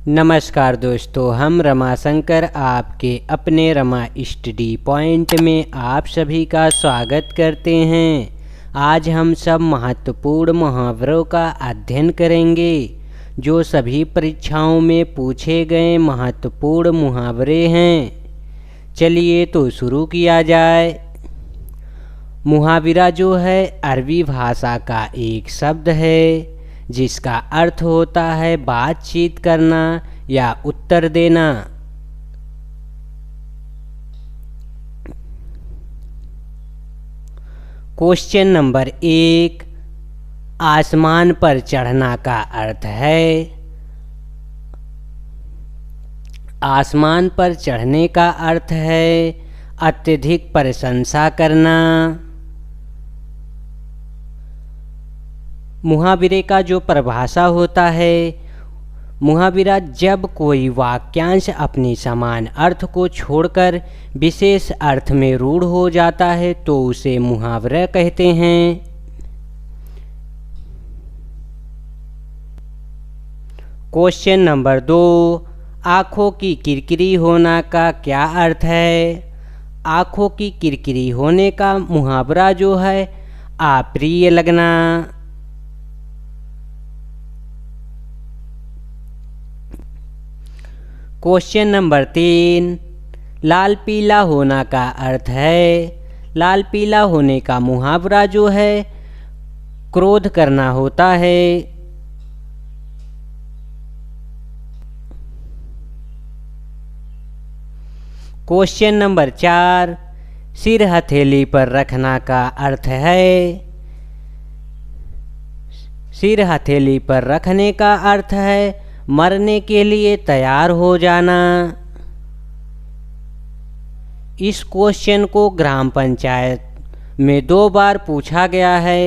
नमस्कार दोस्तों, हम रमाशंकर आपके अपने रमा स्टडी पॉइंट में आप सभी का स्वागत करते हैं। आज हम सब महत्वपूर्ण मुहावरों का अध्ययन करेंगे जो सभी परीक्षाओं में पूछे गए महत्वपूर्ण मुहावरे हैं। चलिए तो शुरू किया जाए। मुहावरा जो है अरबी भाषा का एक शब्द है जिसका अर्थ होता है बातचीत करना या उत्तर देना। क्वेश्चन नंबर 1, आसमान पर चढ़ना का अर्थ है। आसमान पर चढ़ने का अर्थ है अत्यधिक प्रशंसा करना। मुहावरे का जो परिभाषा होता है, मुहावरा जब कोई वाक्यांश अपने समान अर्थ को छोड़कर विशेष अर्थ में रूढ़ हो जाता है तो उसे मुहावरा कहते हैं। क्वेश्चन नंबर 2, आँखों की किरकिरी होना का क्या अर्थ है। आँखों की किरकिरी होने का मुहावरा जो है अप्रिय लगना। क्वेश्चन नंबर 3, लाल पीला होना का अर्थ है। लाल पीला होने का मुहावरा जो है क्रोध करना होता है। क्वेश्चन नंबर 4, सिर हथेली पर रखना का अर्थ है। सिर हथेली पर रखने का अर्थ है मरने के लिए तैयार हो जाना। इस क्वेश्चन को ग्राम पंचायत में 2 बार पूछा गया है,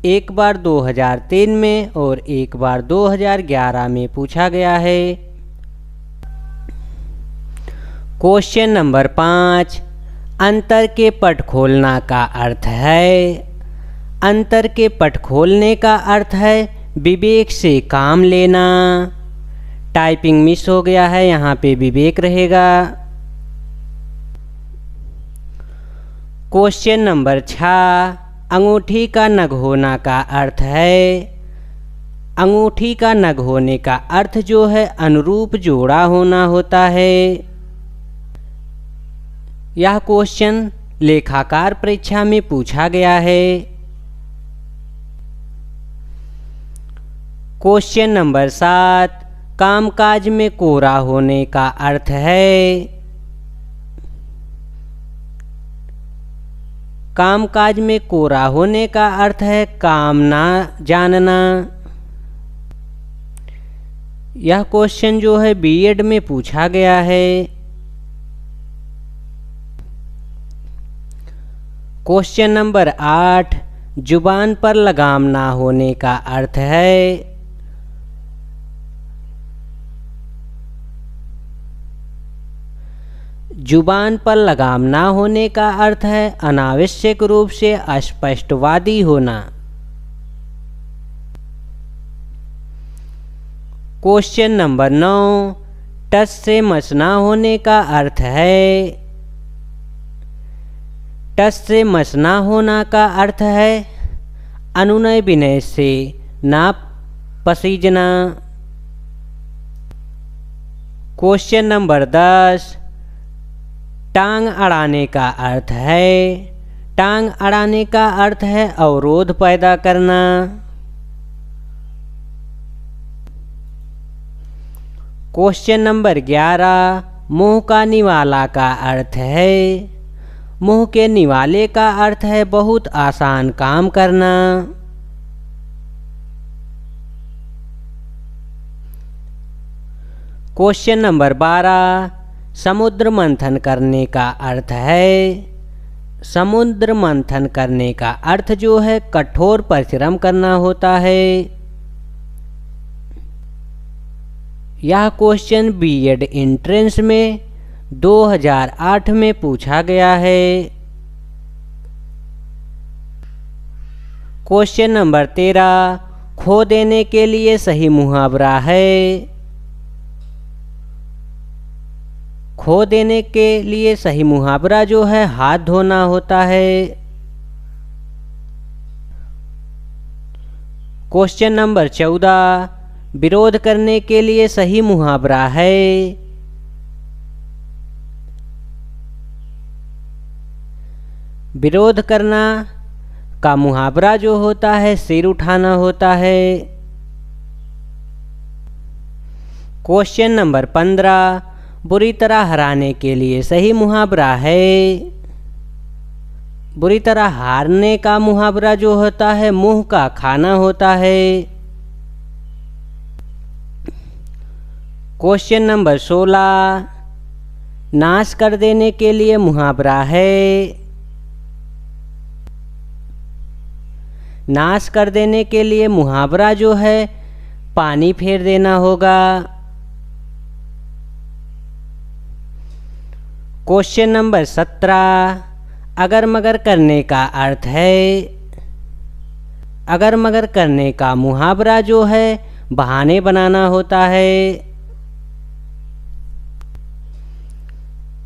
एक बार 2003 में और एक बार 2011 में पूछा गया है। क्वेश्चन नंबर 5, अंतर के पट खोलना का अर्थ है। अंतर के पट खोलने का अर्थ है विवेक से काम लेना। टाइपिंग मिस हो गया है, यहाँ पे विवेक रहेगा। क्वेश्चन नंबर 6, अंगूठी का नग होना का अर्थ है। अंगूठी का नग होने का अर्थ जो है अनुरूप जोड़ा होना होता है। यह क्वेश्चन लेखाकार परीक्षा में पूछा गया है। क्वेश्चन नंबर 7, कामकाज में कोरा होने का अर्थ है। कामकाज में कोरा होने का अर्थ है काम ना जानना। यह क्वेश्चन जो है बीएड में पूछा गया है। क्वेश्चन नंबर 8, जुबान पर लगाम ना होने का अर्थ है। जुबान पर लगाम ना होने का अर्थ है अनावश्यक रूप से अस्पष्टवादी होना। क्वेश्चन नंबर 9, टस से मस ना होने का अर्थ है। टस से मस ना होना का अर्थ है अनुनय विनय से ना पसीजना। क्वेश्चन नंबर 10, टांग अड़ाने का अर्थ है। टांग अड़ाने का अर्थ है अवरोध पैदा करना। क्वेश्चन नंबर 11, मुंह का निवाला का अर्थ है। मुंह के निवाले का अर्थ है बहुत आसान काम करना। क्वेश्चन नंबर 12, समुद्र मंथन करने का अर्थ है। समुद्र मंथन करने का अर्थ जो है कठोर परिश्रम करना होता है। यह क्वेश्चन बीएड एंट्रेंस में 2008 में पूछा गया है। क्वेश्चन नंबर 13, खो देने के लिए सही मुहावरा है। खो देने के लिए सही मुहावरा जो है हाथ धोना होता है। क्वेश्चन नंबर 14, विरोध करने के लिए सही मुहावरा है। विरोध करना का मुहावरा जो होता है सिर उठाना होता है। क्वेश्चन नंबर 15, बुरी तरह हराने के लिए सही मुहावरा है। बुरी तरह हारने का मुहावरा जो होता है मुंह का खाना होता है। क्वेश्चन नंबर 16, नाश कर देने के लिए मुहावरा है। नाश कर देने के लिए मुहावरा जो है पानी फेर देना होगा। क्वेश्चन नंबर 17, अगर मगर करने का अर्थ है। अगर मगर करने का मुहावरा जो है बहाने बनाना होता है।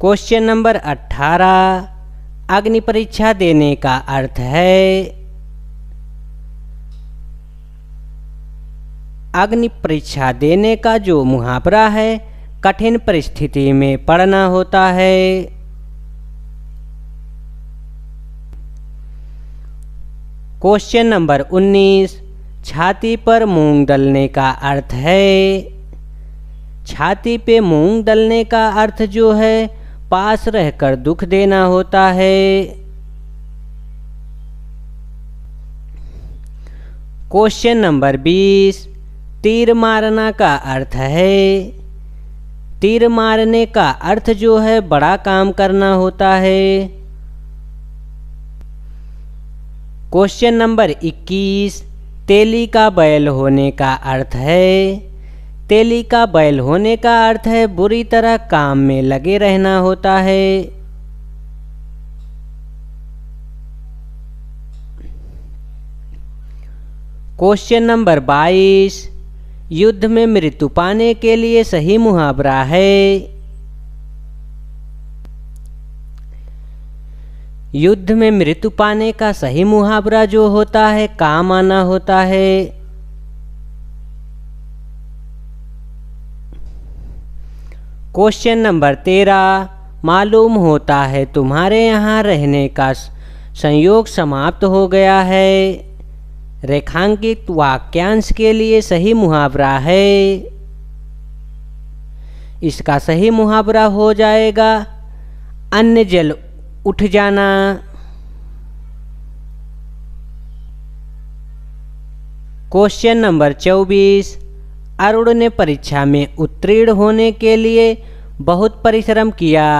क्वेश्चन नंबर 18, अग्नि परीक्षा देने का अर्थ है। अग्नि परीक्षा देने का जो मुहावरा है कठिन परिस्थिति में पड़ना होता है। क्वेश्चन नंबर 19, छाती पर मूंग दलने का अर्थ है। छाती पे मूंग दलने का अर्थ जो है पास रहकर दुख देना होता है। क्वेश्चन नंबर 20, तीर मारना का अर्थ है। तीर मारने का अर्थ जो है बड़ा काम करना होता है। क्वेश्चन नंबर 21, तेली का बैल होने का अर्थ है। तेली का बैल होने का अर्थ है बुरी तरह काम में लगे रहना होता है। क्वेश्चन नंबर 22, युद्ध में मृत्यु पाने के लिए सही मुहावरा है। युद्ध में मृत्यु पाने का सही मुहावरा जो होता है काम आना होता है। क्वेश्चन नंबर 13, मालूम होता है तुम्हारे यहाँ रहने का संयोग समाप्त हो गया है। रेखांकित वाक्यांश के लिए सही मुहावरा है। इसका सही मुहावरा हो जाएगा अन्न जल उठ जाना। क्वेश्चन नंबर 24, अरुण ने परीक्षा में उत्तीर्ण होने के लिए बहुत परिश्रम किया।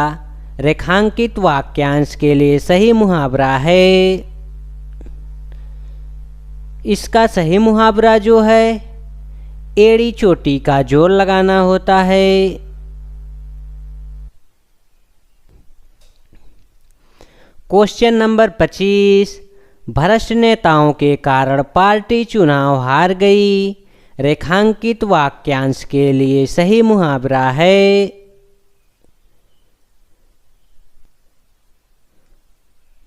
रेखांकित वाक्यांश के लिए सही मुहावरा है। इसका सही मुहावरा जो है एड़ी चोटी का जोर लगाना होता है। क्वेश्चन नंबर 25, भ्रष्ट नेताओं के कारण पार्टी चुनाव हार गई। रेखांकित वाक्यांश के लिए सही मुहावरा है।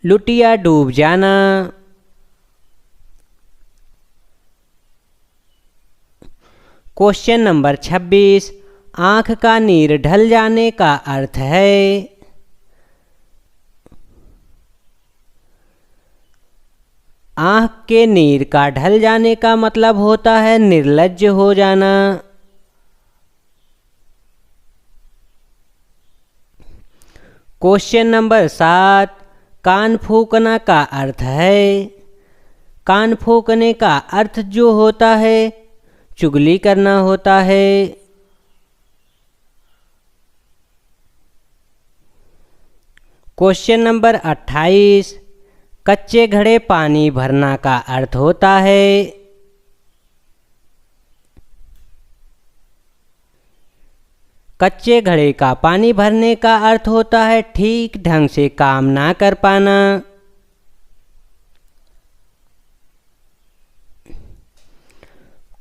लुटिया डूब जाना। क्वेश्चन नंबर 26, आँख का नीर ढल जाने का अर्थ है। आँख के नीर का ढल जाने का मतलब होता है निर्लज्ज हो जाना। क्वेश्चन नंबर 7, कान फूकना का अर्थ है। कान फूकने का अर्थ जो होता है चुगली करना होता है। क्वेश्चन नंबर 28, कच्चे घड़े पानी भरना का अर्थ होता है। कच्चे घड़े का पानी भरने का अर्थ होता है ठीक ढंग से काम ना कर पाना।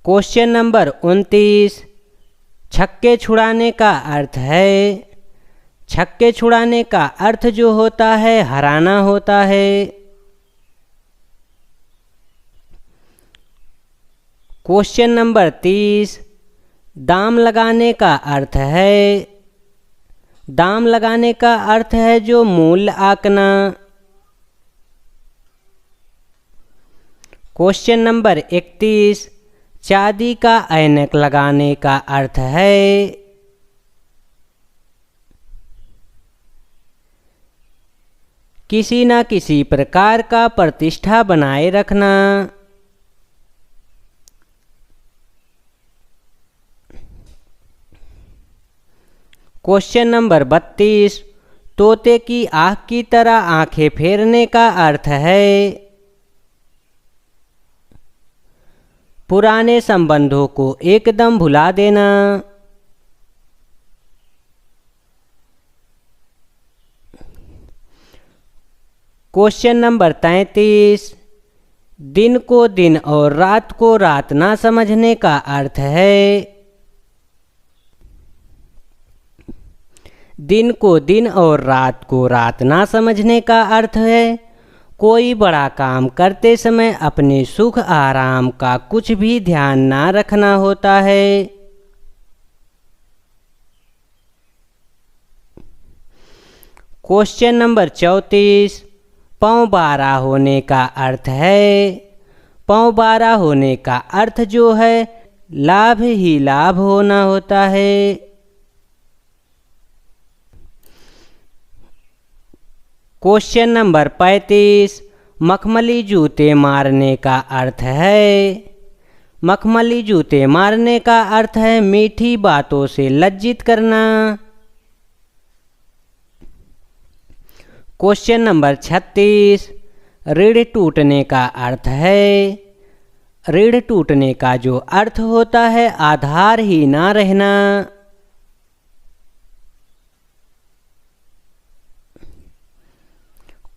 क्वेश्चन नंबर 29, छक्के छुड़ाने का अर्थ है। छक्के छुड़ाने का अर्थ जो होता है हराना होता है। क्वेश्चन नंबर 30, दाम लगाने का अर्थ है। दाम लगाने का अर्थ है जो मूल्य आंकना। क्वेश्चन नंबर 31, चांदी का ऐनक लगाने का अर्थ है। किसी न किसी प्रकार का प्रतिष्ठा बनाए रखना। क्वेश्चन नंबर 32, तोते की आँख की तरह आंखें फेरने का अर्थ है। पुराने संबंधों को एकदम भुला देना। क्वेश्चन नंबर 33, दिन को दिन और रात को रात ना समझने का अर्थ है। दिन को दिन और रात को रात ना समझने का अर्थ है कोई बड़ा काम करते समय अपने सुख आराम का कुछ भी ध्यान ना रखना होता है। क्वेश्चन नंबर 34, पाँव बारह होने का अर्थ है। पाँव बारह होने का अर्थ जो है लाभ ही लाभ होना होता है। क्वेश्चन नंबर 35, मखमली जूते मारने का अर्थ है। मखमली जूते मारने का अर्थ है मीठी बातों से लज्जित करना। क्वेश्चन नंबर 36, रीढ़ टूटने का अर्थ है। रीढ़ टूटने का जो अर्थ होता है आधार ही ना रहना।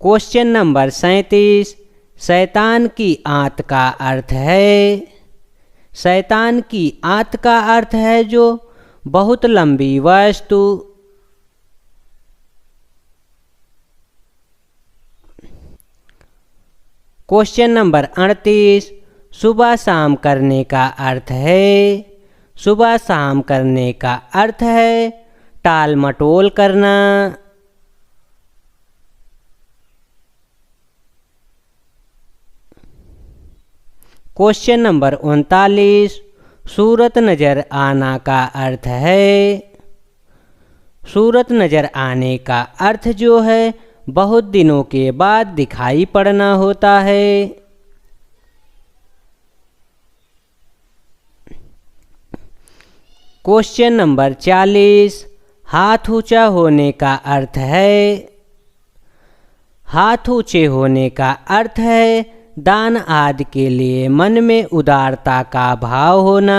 क्वेश्चन नंबर 37, शैतान की आंत का अर्थ है। शैतान की आंत का अर्थ है जो बहुत लंबी वस्तु। क्वेश्चन नंबर 38, सुबह शाम करने का अर्थ है। सुबह शाम करने का अर्थ है टाल मटोल करना। क्वेश्चन नंबर 39, सूरत नज़र आना का अर्थ है। सूरत नज़र आने का अर्थ जो है बहुत दिनों के बाद दिखाई पड़ना होता है। क्वेश्चन नंबर 40, हाथ ऊंचा होने का अर्थ है। हाथ ऊंचे होने का अर्थ है दान आदि के लिए मन में उदारता का भाव होना।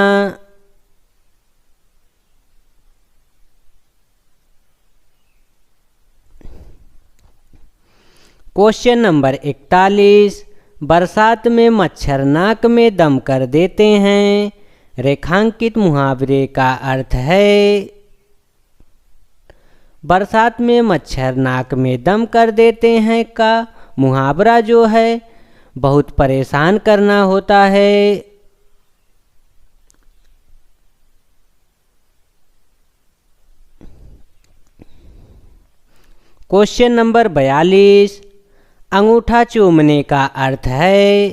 क्वेश्चन नंबर 41, बरसात में मच्छर नाक में दम कर देते हैं। रेखांकित मुहावरे का अर्थ है बरसात में मच्छर नाक में दम कर देते हैं का मुहावरा जो है बहुत परेशान करना होता है। क्वेश्चन नंबर 42, अंगूठा चूमने का अर्थ है।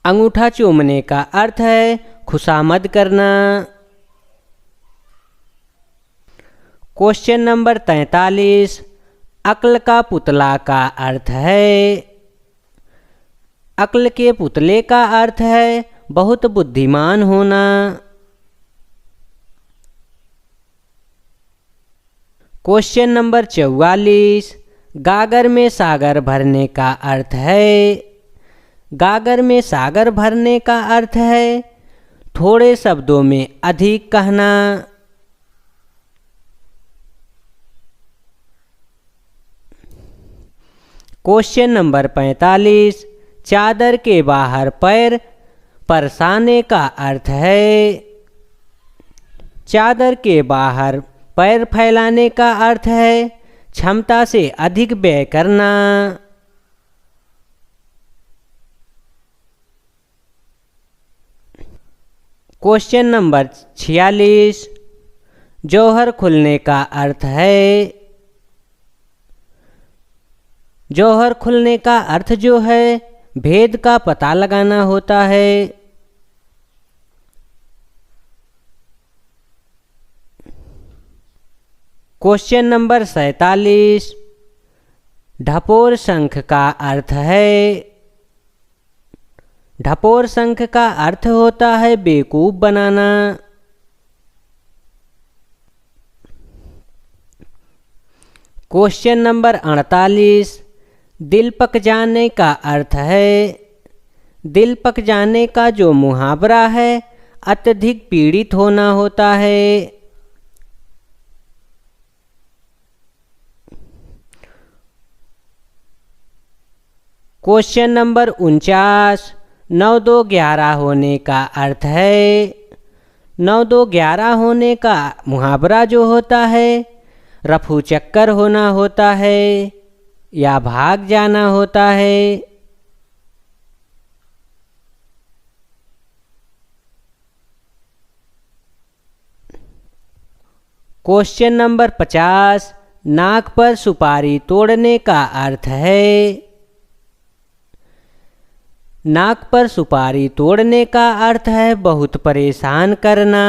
अंगूठा चूमने का अर्थ है खुशामद करना। क्वेश्चन नंबर 43, अक्ल का पुतला का अर्थ है। अक्ल के पुतले का अर्थ है बहुत बुद्धिमान होना। क्वेश्चन नंबर 44, गागर में सागर भरने का अर्थ है। गागर में सागर भरने का अर्थ है थोड़े शब्दों में अधिक कहना। क्वेश्चन नंबर 45, चादर के बाहर पैर परसाने का अर्थ है। चादर के बाहर पैर फैलाने का अर्थ है क्षमता से अधिक व्यय करना। Question number 46। जौहर खुलने का अर्थ है। जौहर खुलने का अर्थ जो है भेद का पता लगाना होता है। Question number 47। ढपोर शंख का अर्थ है। ढपोर शंख का अर्थ होता है बेवकूफ बनाना। Question number 48। दिल पक जाने का अर्थ है। दिल पक जाने का जो मुहावरा है अत्यधिक पीड़ित होना होता है। Question number 49। 9 2 11 होने का अर्थ है। 9 2 11 होने का मुहावरा जो होता है रफू चक्कर होना होता है या भाग जाना होता है। Question number 50। नाक पर सुपारी तोड़ने का अर्थ है। नाक पर सुपारी तोड़ने का अर्थ है बहुत परेशान करना।